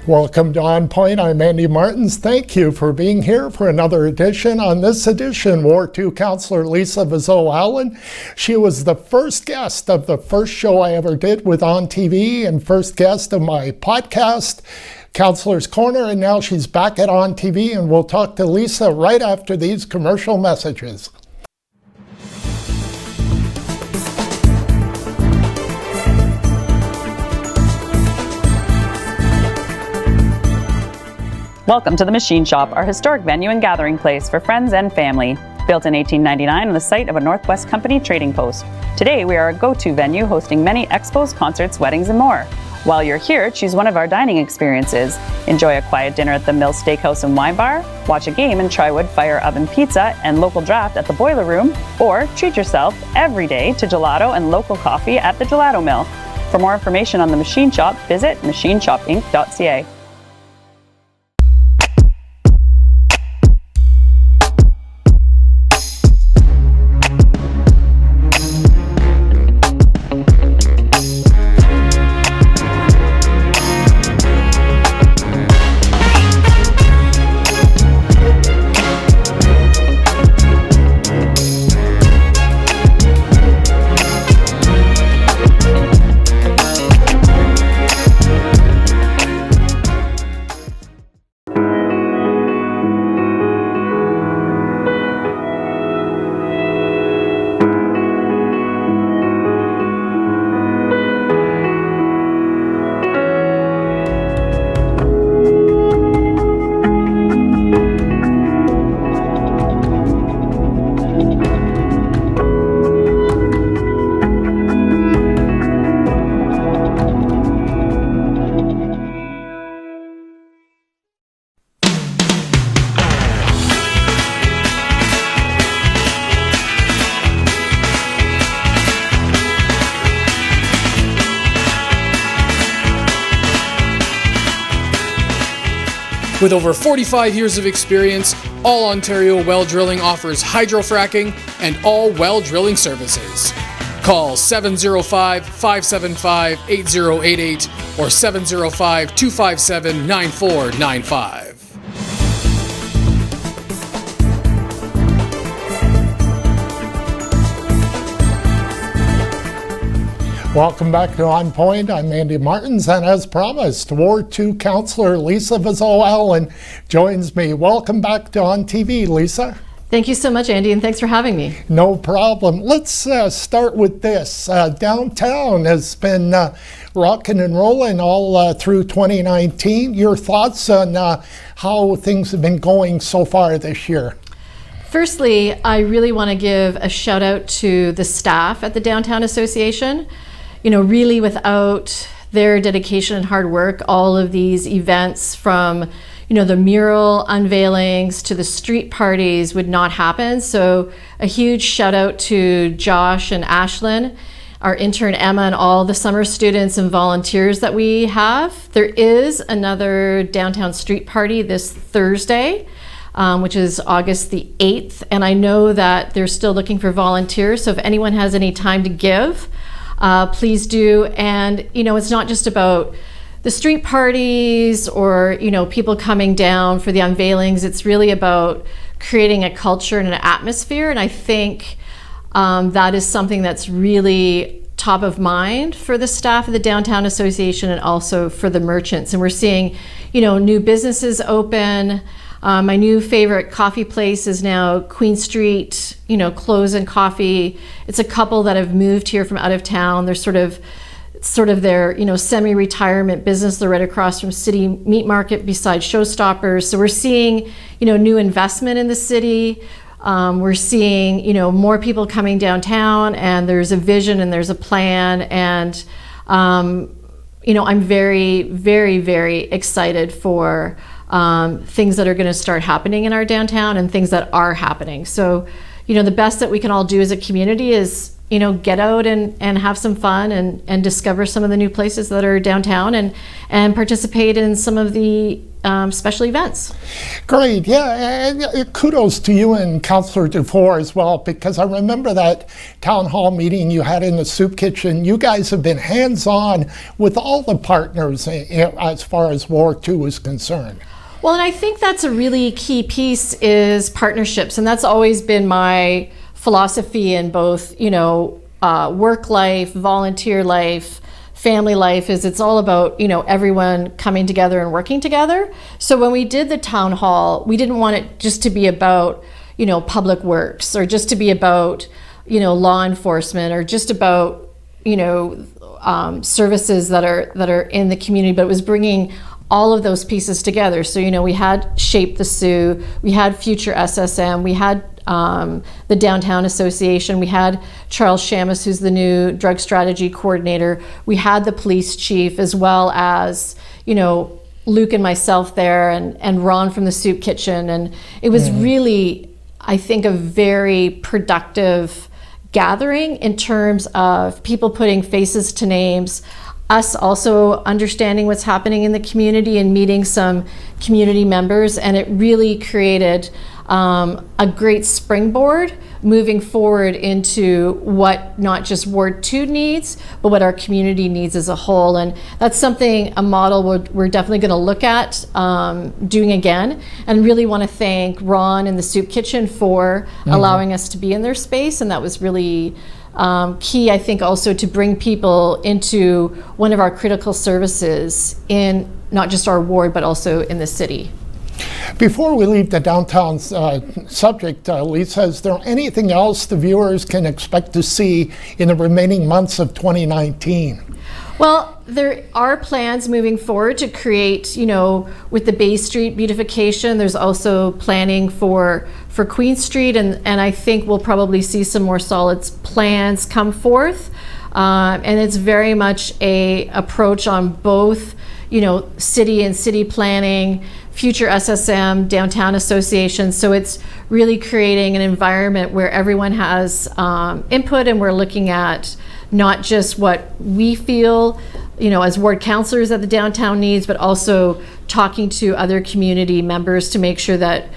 Welcome to ONNPoint. I'm Andy Martins. Thank you for being here for another edition. On this edition, Ward 2 Councillor Lisa Vezeau-Allen. She was the first guest of the first show I ever did with On TV and first guest of my podcast, Councillor's Corner, and now she's back at On TV, and we'll talk to Lisa right after these commercial messages. Welcome to the Machine Shop, our historic venue and gathering place for friends and family. Built in 1899 on the site of a Northwest Company trading post. Today we are a go-to venue hosting many expos, concerts, weddings, and more. While you're here, choose one of our dining experiences. Enjoy a quiet dinner at the Mill Steakhouse and Wine Bar, watch a game and try wood fire oven pizza and local draft at the Boiler Room, or treat yourself every day to gelato and local coffee at the Gelato Mill. For more information on the Machine Shop, visit machineshopinc.ca. With over 45 years of experience, All Ontario Well Drilling offers hydrofracking and all well drilling services. Call 705-575-8088 or 705-257-9495. Welcome back to ONNPoint. I'm Andy Martins, and as promised, Ward 2 Councillor Lisa Vezeau-Allen joins me. Welcome back to On TV, Lisa. Thank you so much, Andy, and thanks for having me. No problem. Let's start with this. Downtown has been rocking and rolling all through 2019. Your thoughts on how things have been going so far this year? Firstly, I really want to give a shout out to the staff at the Downtown Association. You know, really without their dedication and hard work, all of these events from, you know, the mural unveilings to the street parties would not happen. So a huge shout out to Josh and Ashlyn, our intern Emma, and all the summer students and volunteers that we have. There is another downtown street party this Thursday, which is August the 8th. And I know that they're still looking for volunteers. So if anyone has any time to give, please do. And, you know, it's not just about the street parties or, you know, people coming down for the unveilings. It's really about creating a culture and an atmosphere. And I think that is something that's really top of mind for the staff of the Downtown Association and also for the merchants. And we're seeing, you know, new businesses open. My new favorite coffee place is now Queen Street, you know, Clothes and Coffee. It's a couple that have moved here from out of town. They're sort of their, you know, semi-retirement business. They're right across from City Meat Market beside Showstoppers. So we're seeing, you know, new investment in the city. We're seeing, you know, more people coming downtown, and there's a vision and there's a plan. And, you know, I'm very, very, very excited for things that are going to start happening in our downtown and things that are happening. So, you know, the best that we can all do as a community is, you know, get out and have some fun and discover some of the new places that are downtown and participate in some of the special events. Great, yeah, and kudos to you and Councillor Dufour as well, because I remember that town hall meeting you had in the soup kitchen. You guys have been hands-on with all the partners as far as Ward 2 is concerned. Well, and I think that's a really key piece is partnerships, and that's always been my philosophy in both, work life, volunteer life, family life. Is it's all about, everyone coming together and working together. So when we did the town hall, we didn't want it just to be about, public works, or just to be about, law enforcement, or just about, services that are in the community, but it was bringing all of those pieces together. So, we had Shape the Sioux, we had Future SSM, we had the Downtown Association, we had Charles Shamus, who's the new drug strategy coordinator, we had the police chief, as well as, Luke and myself there, and Ron from the soup kitchen. And it was really, I think, a very productive gathering in terms of people putting faces to names, us also understanding what's happening in the community and meeting some community members, and it really created a great springboard moving forward into what not just Ward 2 needs, but what our community needs as a whole. And that's something, a model we're definitely going to look at doing again, and really want to thank Ron and the Soup Kitchen for allowing us to be in their space. And that was really key, I think, also to bring people into one of our critical services in not just our ward, but also in the city. Before we leave the downtown subject, Lisa, is there anything else the viewers can expect to see in the remaining months of 2019? Well, there are plans moving forward to create, with the Bay Street beautification, there's also planning for Queen Street, and I think we'll probably see some more solid plans come forth. And it's very much a approach on both, city and city planning, Future SSM, Downtown Association. So it's really creating an environment where everyone has input, and we're looking at not just what we feel, as ward councillors that the downtown needs, but also talking to other community members to make sure that,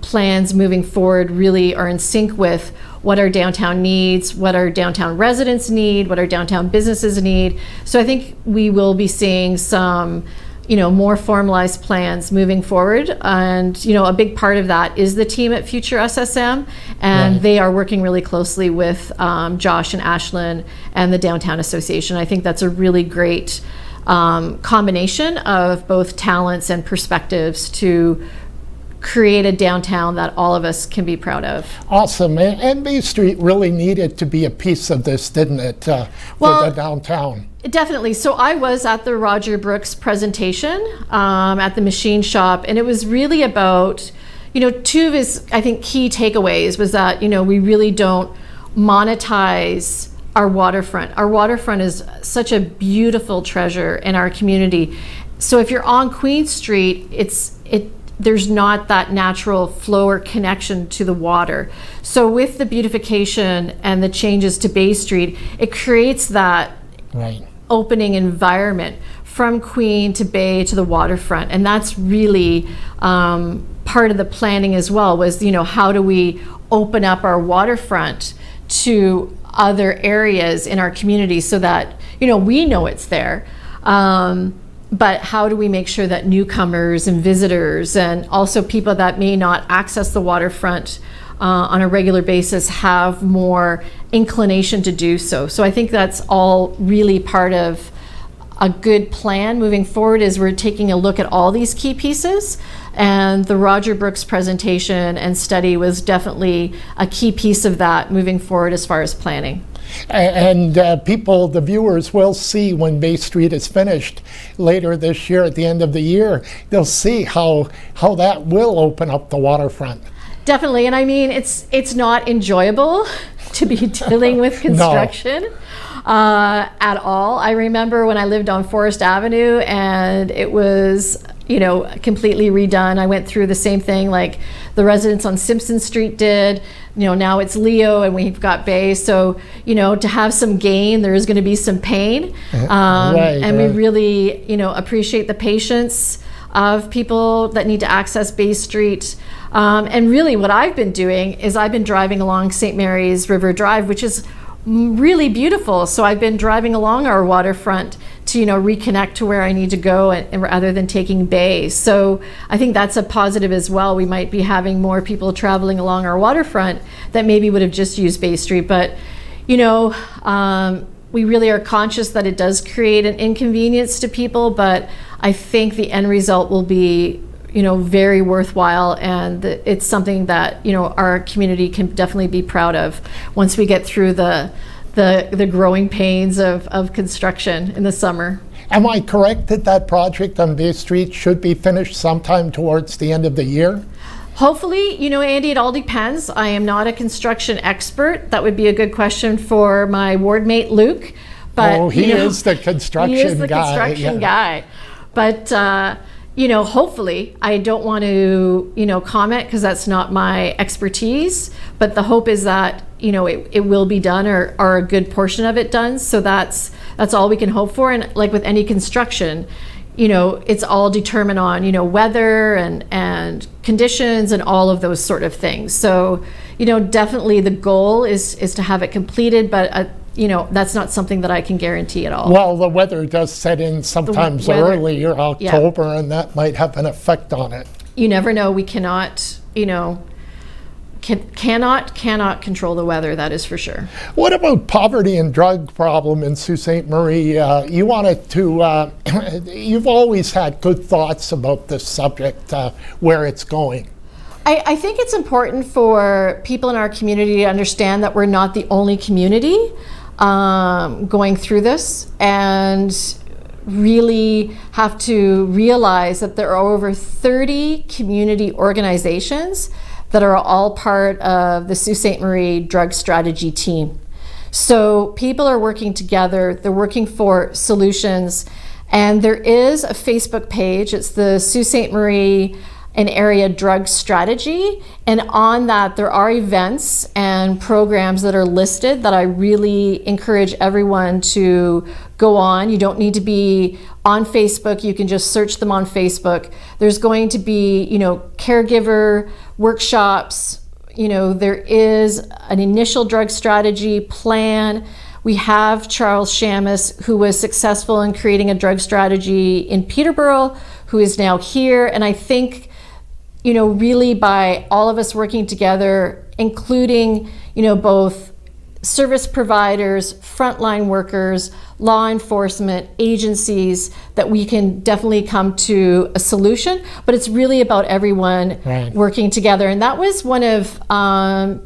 plans moving forward really are in sync with what our downtown needs, what our downtown residents need, what our downtown businesses need. So I think we will be seeing some, more formalized plans moving forward. And, a big part of that is the team at Future SSM, and they are working really closely with Josh and Ashlyn and the Downtown Association. I think that's a really great combination of both talents and perspectives to create a downtown that all of us can be proud of. Awesome. And Bay Street really needed to be a piece of this, didn't it, for the downtown? Definitely. So I was at the Roger Brooks presentation at the machine shop, and it was really about, two of his, I think, key takeaways was that, we really don't monetize our waterfront. Our waterfront is such a beautiful treasure in our community. So if you're on Queen Street, there's not that natural flow or connection to the water. So with the beautification and the changes to Bay Street, it creates that opening environment from Queen to Bay to the waterfront. And that's really part of the planning as well, was, how do we open up our waterfront to other areas in our community so that, we know it's there. But how do we make sure that newcomers and visitors, and also people that may not access the waterfront on a regular basis, have more inclination to do so? So I think that's all really part of a good plan moving forward, is we're taking a look at all these key pieces, and the Roger Brooks presentation and study was definitely a key piece of that moving forward as far as planning. And people, the viewers, will see when Bay Street is finished later this year, at the end of the year, they'll see how that will open up the waterfront. Definitely. And I mean, it's not enjoyable to be dealing with construction at all. I remember when I lived on Forest Avenue and it was, completely redone. I went through the same thing like the residents on Simpson Street did. Now it's Leo and we've got Bay. So, to have some gain, there is going to be some pain. And we really, appreciate the patience of people that need to access Bay Street. And really what I've been doing is I've been driving along St. Mary's River Drive, which is really beautiful. So I've been driving along our waterfront to, reconnect to where I need to go, and rather than taking Bay. So I think that's a positive as well. We might be having more people traveling along our waterfront that maybe would have just used Bay Street. But, we really are conscious that it does create an inconvenience to people, but I think the end result will be, very worthwhile, and it's something that, our community can definitely be proud of once we get through the growing pains of construction in the summer. Am I correct that that project on Bay Street should be finished sometime towards the end of the year? Hopefully, Andy, it all depends. I am not a construction expert. That would be a good question for my ward mate, Luke. But he is the construction guy. He is the construction guy. But, hopefully, I don't want to, comment because that's not my expertise. But the hope is that, it will be done, or a good portion of it done. So that's all we can hope for. And like with any construction, it's all determined on, weather and conditions and all of those sort of things. So, definitely the goal is to have it completed, but, that's not something that I can guarantee at all. Well, the weather does set in sometimes early, or October, and that might have an effect on it. You never know. We cannot, cannot control the weather, that is for sure. What about poverty and drug problem in Sault Ste. Marie? You wanted to, you've always had good thoughts about this subject, where it's going. I think it's important for people in our community to understand that we're not the only community going through this, and really have to realize that there are over 30 community organizations that are all part of the Sault Ste. Marie drug strategy team. So people are working together, they're working for solutions, and there is a Facebook page. It's the Sault Ste. Marie and Area Drug Strategy, and on that there are events and programs that are listed that I really encourage everyone to go on. You don't need to be on Facebook, you can just search them on Facebook. There's going to be, caregiver workshops, there is an initial drug strategy plan. We have Charles Shamus, who was successful in creating a drug strategy in Peterborough, who is now here. And I think, really by all of us working together, including, both service providers, frontline workers, law enforcement, agencies, that we can definitely come to a solution. But it's really about everyone working together. And that was one of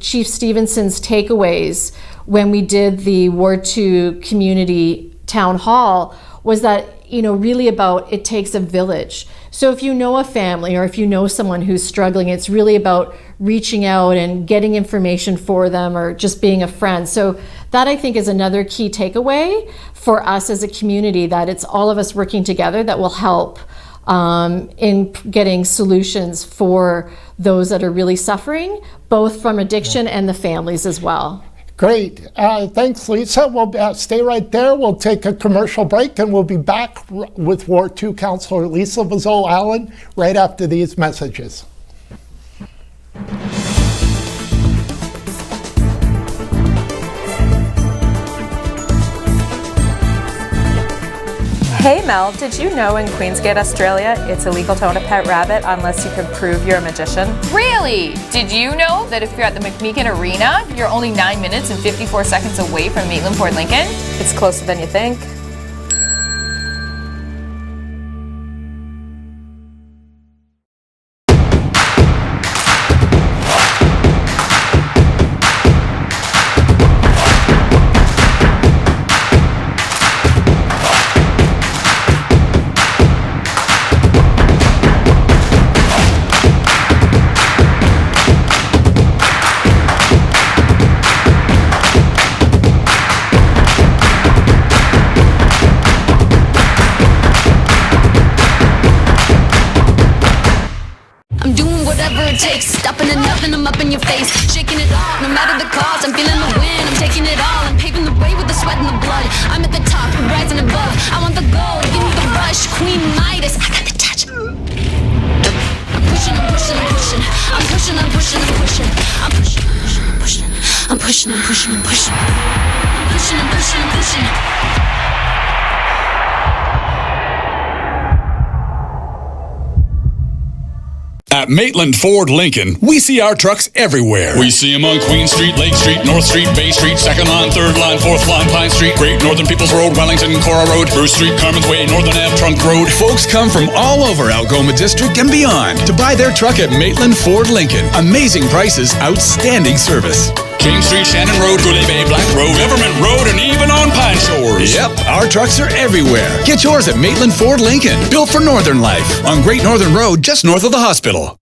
Chief Stevenson's takeaways when we did the Ward 2 Community Town Hall, was that, really about it takes a village. So if you know a family, or if you know someone who's struggling, it's really about reaching out and getting information for them, or just being a friend. So that, I think, is another key takeaway for us as a community, that it's all of us working together that will help in getting solutions for those that are really suffering, both from addiction and the families as well. Great. Thanks, Lisa. We'll stay right there. We'll take a commercial break, and we'll be back with Ward 2 Councillor Lisa Vezeau-Allen right after these messages. Hey Mel, did you know in Queensgate, Australia, it's illegal to own a pet rabbit unless you can prove you're a magician? Really? Did you know that if you're at the McMeekin Arena, you're only 9 minutes and 54 seconds away from Maitland Fort Lincoln? It's closer than you think. Stopping and nothing, I'm up in your face, shaking it off, no matter the cost. I'm feeling the wind, I'm taking it all, I'm paving the way with the sweat and the blood. I'm at the top, rising above. I want the gold, give me the rush, Queen Midas, I got the touch. pushing, I'm pushing, I'm pushing. I'm pushing, I'm pushing, I'm pushing. I'm pushing, I'm pushing, I'm pushing. I'm pushing, I'm pushing, I'm pushing. I'm pushing, I'm pushing, I'm pushing. At Maitland Ford Lincoln, we see our trucks everywhere. We see them on Queen Street, Lake Street, North Street, Bay Street, 2nd line, 3rd line, 4th line, Pine Street, Great Northern People's Road, Wellington, Cora Road, Bruce Street, Carmen's Way, Northern Ave, Trunk Road. Folks come from all over Algoma District and beyond to buy their truck at Maitland Ford Lincoln. Amazing prices, outstanding service. King Street, Shannon Road, Goulet Bay, Black Road, Everman Road, and even on Pine Shores. Yep, our trucks are everywhere. Get yours at Maitland Ford Lincoln, built for Northern life, on Great Northern Road, just north of the hospital.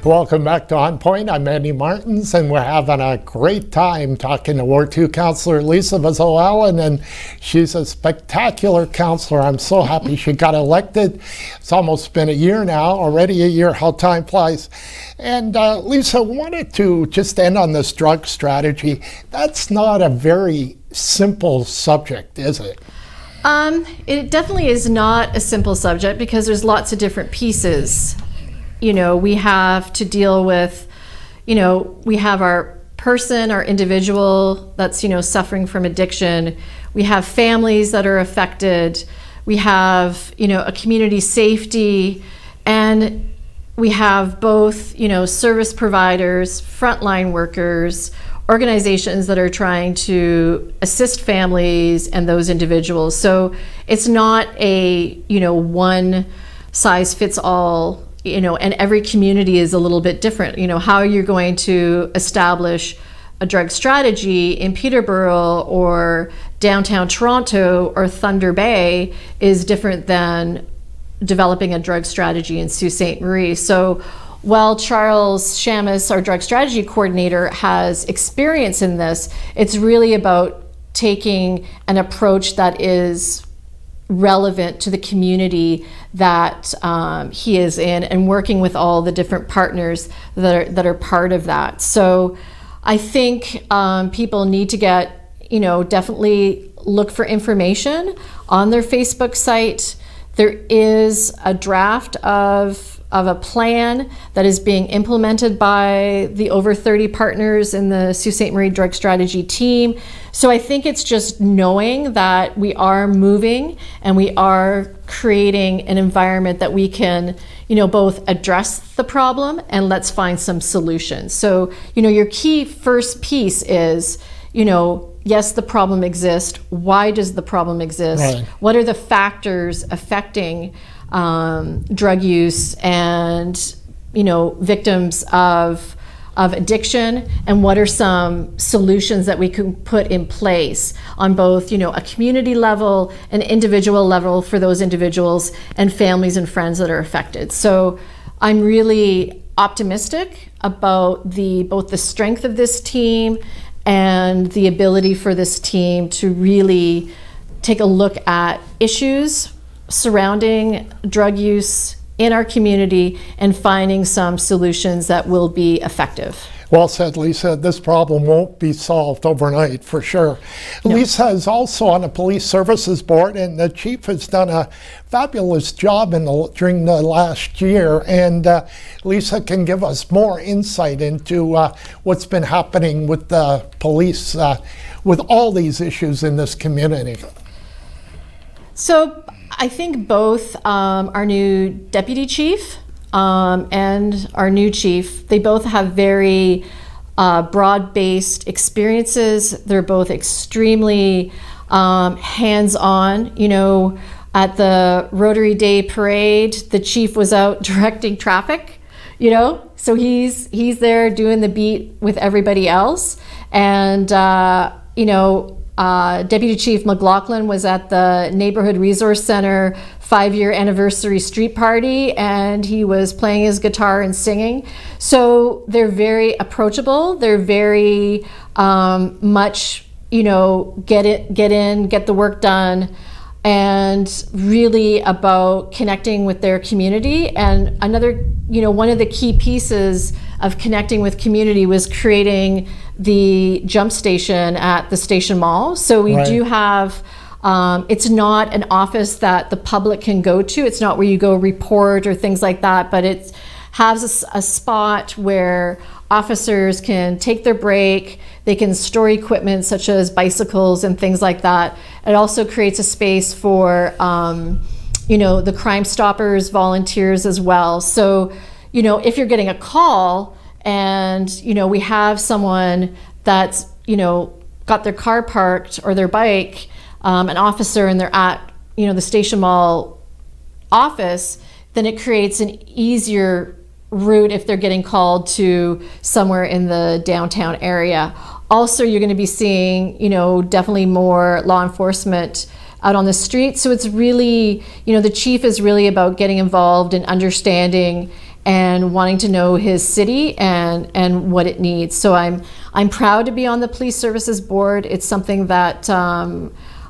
Welcome back to On Point. I'm Andy Martins, and we're having a great time talking to Ward 2 Councillor Lisa Vezeau-Allen, and she's a spectacular councillor. I'm so happy she got elected. It's almost been a year now, already a year, how time flies. And Lisa, wanted to just end on this drug strategy. That's not a very simple subject, is it? It definitely is not a simple subject because there's lots of different pieces. You know, we have to deal with, you know, we have our person, our individual that's, you know, suffering from addiction. We have families that are affected. We have, you know, a community safety, and we have both, you know, service providers, frontline workers, organizations that are trying to assist families and those individuals. So it's not a, you know, one size fits all. You know, and every community is a little bit different. You know, how you're going to establish a drug strategy in Peterborough or downtown Toronto or Thunder Bay is different than developing a drug strategy in Sault Ste. Marie. So while Charles Shamus, our drug strategy coordinator, has experience in this, it's really about taking an approach that is relevant to the community that he is in, and working with all the different partners that are part of that. So I think people need to get, you know, definitely look for information on their Facebook site. There is a draft of a plan that is being implemented by the over 30 partners in the Sault Ste. Marie Drug Strategy team. So I think it's just knowing that we are moving and we are creating an environment that we can, you know, both address the problem and let's find some solutions. So, you know, your key first piece is, you know, yes, the problem exists. Why does the problem exist? Right. What are the factors affecting drug use and, you know, victims of addiction, and what are some solutions that we can put in place on both, you know, a community level, an individual level for those individuals and families and friends that are affected. So I'm really optimistic about both the strength of this team and the ability for this team to really take a look at issues surrounding drug use in our community and finding some solutions that will be effective. Well said, Lisa. This problem won't be solved overnight, for sure. No. Lisa is also on the Police Services Board, and the chief has done a fabulous job during the last year. And Lisa can give us more insight into what's been happening with the police with all these issues in this community. So I think both our new deputy chief and our new chief, they both have very broad-based experiences. They're both extremely hands-on. You know, at the Rotary Day Parade, the chief was out directing traffic, you know, so he's there doing the beat with everybody else. And, you know, Deputy Chief McLaughlin was at the Neighborhood Resource Center 5-year anniversary street party, and he was playing his guitar and singing. So they're very approachable. They're very much, you know, get in, get the work done. and really about connecting with their community. And another, one of the key pieces of connecting with community was creating the jump station at the Station Mall. So we do have, it's not an office that the public can go to. It's not where you go report or things like that, but it has a spot where officers can take their break, they can store equipment such as bicycles and things like that. It also creates a space for, the Crime Stoppers volunteers as well. So, if you're getting a call and, we have someone that's, got their car parked or their bike, an officer, and they're at, the Station Mall office, then it creates an easier route if they're getting called to somewhere in the downtown area. Also, you're going to be seeing, definitely more law enforcement out on the street. So it's really, the chief is really about getting involved and understanding and wanting to know his city and what it needs. So I'm proud to be on the Police Services Board. It's something that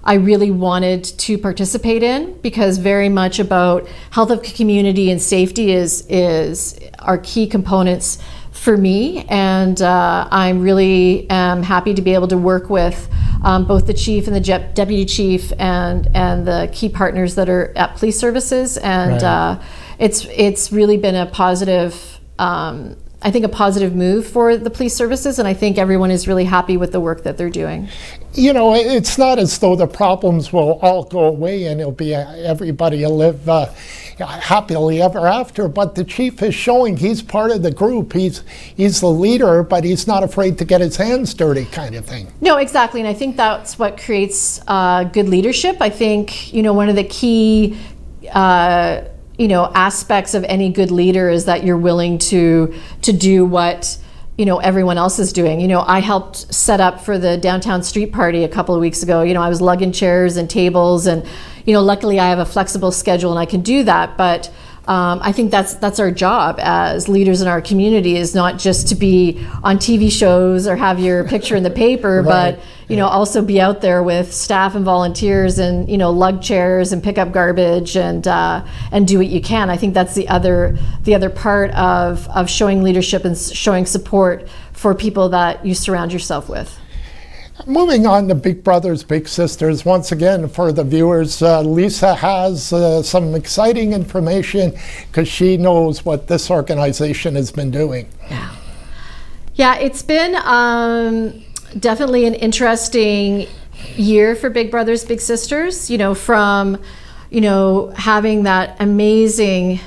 I really wanted to participate in, because very much about health of community and safety is our key components for me, and I'm really happy to be able to work with both the chief and the deputy chief and the key partners that are at Police Services, and it's really been a positive, I think a positive move for the Police Services, and I think everyone is really happy with the work that they're doing. It's not as though the problems will all go away and it'll be everybody will live happily ever after, but the chief is showing he's part of the group. He's the leader, but he's not afraid to get his hands dirty, kind of thing. No, exactly, and I think that's what creates good leadership. I think, one of the key aspects of any good leader is that you're willing to do what everyone else is doing. I helped set up for the downtown street party a couple of weeks ago. I was lugging chairs and tables, and luckily I have a flexible schedule and I can do that. But I think that's our job as leaders in our community, is not just to be on TV shows or have your picture in the paper, but also be out there with staff and volunteers and lug chairs and pick up garbage and do what you can. I think that's the other part of showing leadership and showing support for people that you surround yourself with. Moving on to Big Brothers Big Sisters, once again for the viewers, Lisa has some exciting information because she knows what this organization has been doing. Yeah, it's been definitely an interesting year for Big Brothers Big Sisters, from having that amazing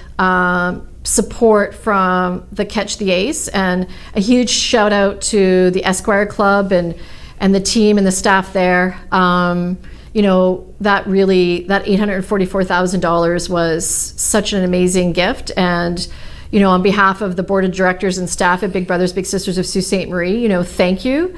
support from the Catch the Ace, and a huge shout out to the Esquire Club and the team and the staff there. That $844,000 was such an amazing gift. And, on behalf of the board of directors and staff at Big Brothers Big Sisters of Sault Ste. Marie, thank you.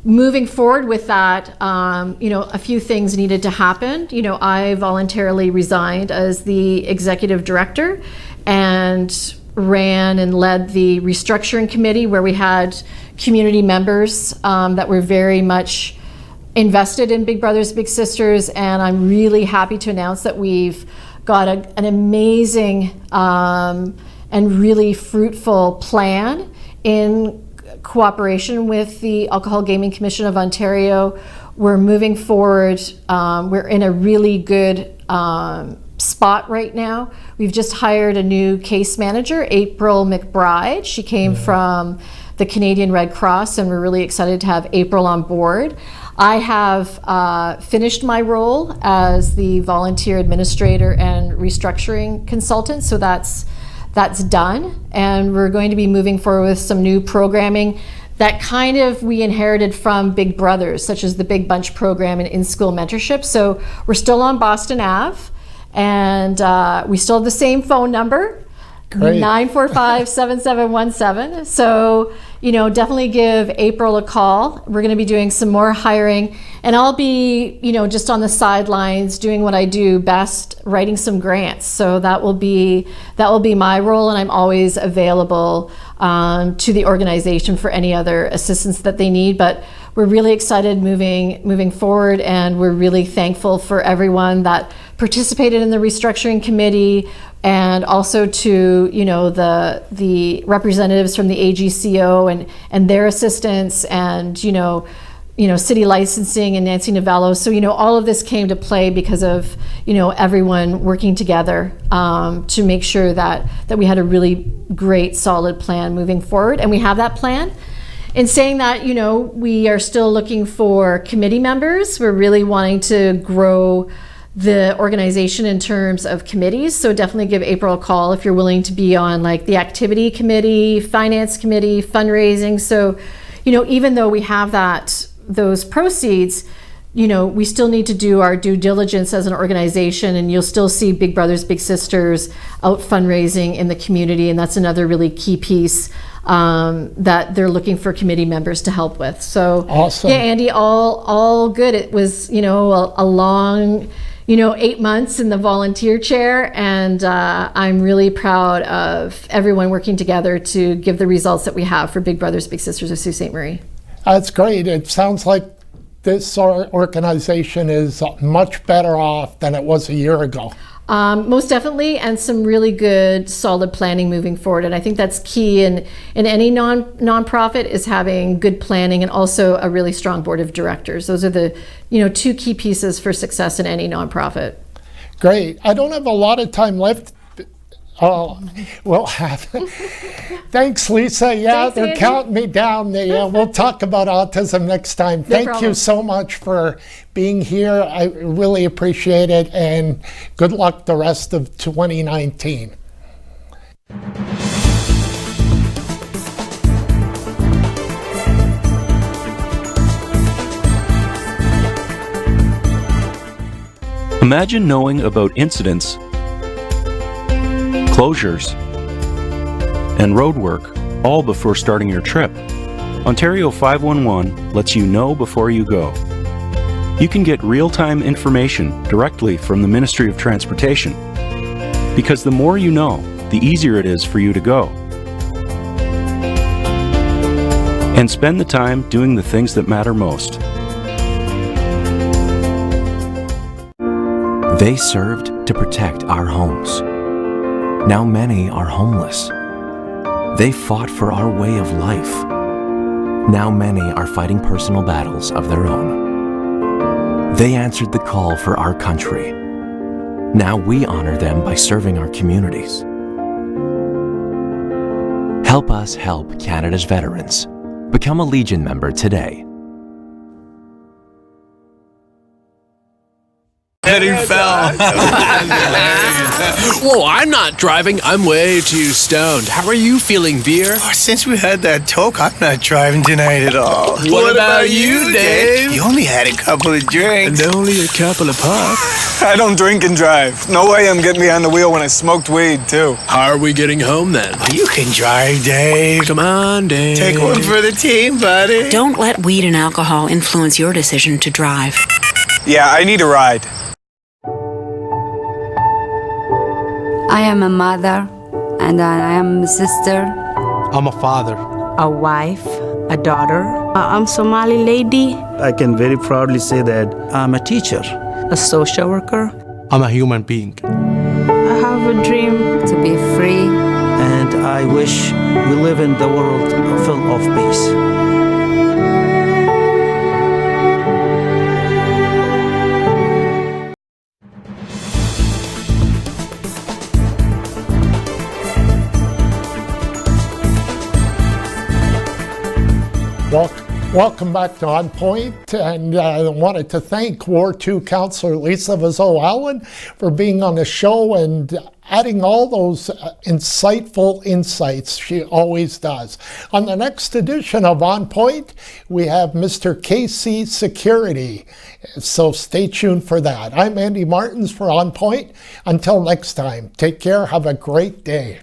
Moving forward with that, a few things needed to happen. I voluntarily resigned as the executive director and ran and led the restructuring committee, where we had community members that were very much invested in Big Brothers Big Sisters, and I'm really happy to announce that we've got an amazing and really fruitful plan in cooperation with the Alcohol Gaming Commission of Ontario. We're moving forward. We're in a really good spot right now. We've just hired a new case manager, April McBride. She came from the Canadian Red Cross, and we're really excited to have April on board. I have finished my role as the volunteer administrator and restructuring consultant, so that's done, and we're going to be moving forward with some new programming that kind of we inherited from Big Brothers, such as the Big Bunch program and in-school mentorship. So we're still on Boston Ave, and we still have the same phone number Great. 945-7717. So, definitely give April a call. We're going to be doing some more hiring, and I'll be, just on the sidelines doing what I do best, writing some grants. So that will be my role, and I'm always available to the organization for any other assistance that they need. But we're really excited moving forward, and we're really thankful for everyone that participated in the restructuring committee, and also to the representatives from the AGCO and their assistants, and city licensing and Nancy Novello. So all of this came to play because of everyone working together to make sure that we had a really great solid plan moving forward, and we have that plan. In saying that, we are still looking for committee members. We're really wanting to grow the organization in terms of committees. So definitely give April a call if you're willing to be on like the activity committee, finance committee, fundraising. So, even though we have those proceeds, we still need to do our due diligence as an organization, and you'll still see Big Brothers Big Sisters out fundraising in the community, and that's another really key piece that they're looking for committee members to help with. So awesome. Yeah, Andy, all good. It was a long 8 months in the volunteer chair, and I'm really proud of everyone working together to give the results that we have for Big Brothers Big Sisters of Sault Ste. Marie. That's great. It sounds like this organization is much better off than it was a year ago. Most definitely, and some really good, solid planning moving forward. And I think that's key in any nonprofit, is having good planning and also a really strong board of directors. Those are the two key pieces for success in any nonprofit. Great. I don't have a lot of time left. We'll have. Thanks, Lisa. Yeah, Thanks, they're Andy. counting me down. We'll talk about autism next time. Thank you problem. so much for being here. I really appreciate it, and good luck the rest of 2019. Imagine knowing about incidents, closures, and road work all before starting your trip. Ontario 511 lets you know before you go. You can get real-time information directly from the Ministry of Transportation, because the more you know, the easier it is for you to go. And spend the time doing the things that matter most. They served to protect our homes. Now many are homeless. They fought for our way of life. Now many are fighting personal battles of their own. They answered the call for our country. Now we honor them by serving our communities. Help us help Canada's veterans. Become a Legion member today. He fell. Whoa, I'm not driving. I'm way too stoned. How are you feeling, Veer? Oh, since we had that talk, I'm not driving tonight at all. What about you, Dave? You only had a couple of drinks. And only a couple of puffs. I don't drink and drive. No way I'm getting behind the wheel when I smoked weed, too. How are we getting home, then? Oh, you can drive, Dave. Come on, Dave. Take one for the team, buddy. Don't let weed and alcohol influence your decision to drive. Yeah, I need a ride. I am a mother, and I am a sister. I'm a father. A wife, a daughter. I'm Somali lady. I can very proudly say that I'm a teacher. A social worker. I'm a human being. I have a dream to be free. And I wish we live in the world full of peace. Welcome back to ONNPoint, and I wanted to thank Ward 2 Councillor Lisa Vezeau-Allen for being on the show and adding all those insightful insights she always does. On the next edition of ONNPoint, we have Mr. KC Security, so stay tuned for that. I'm Andy Martins for ONNPoint. Until next time, take care, have a great day.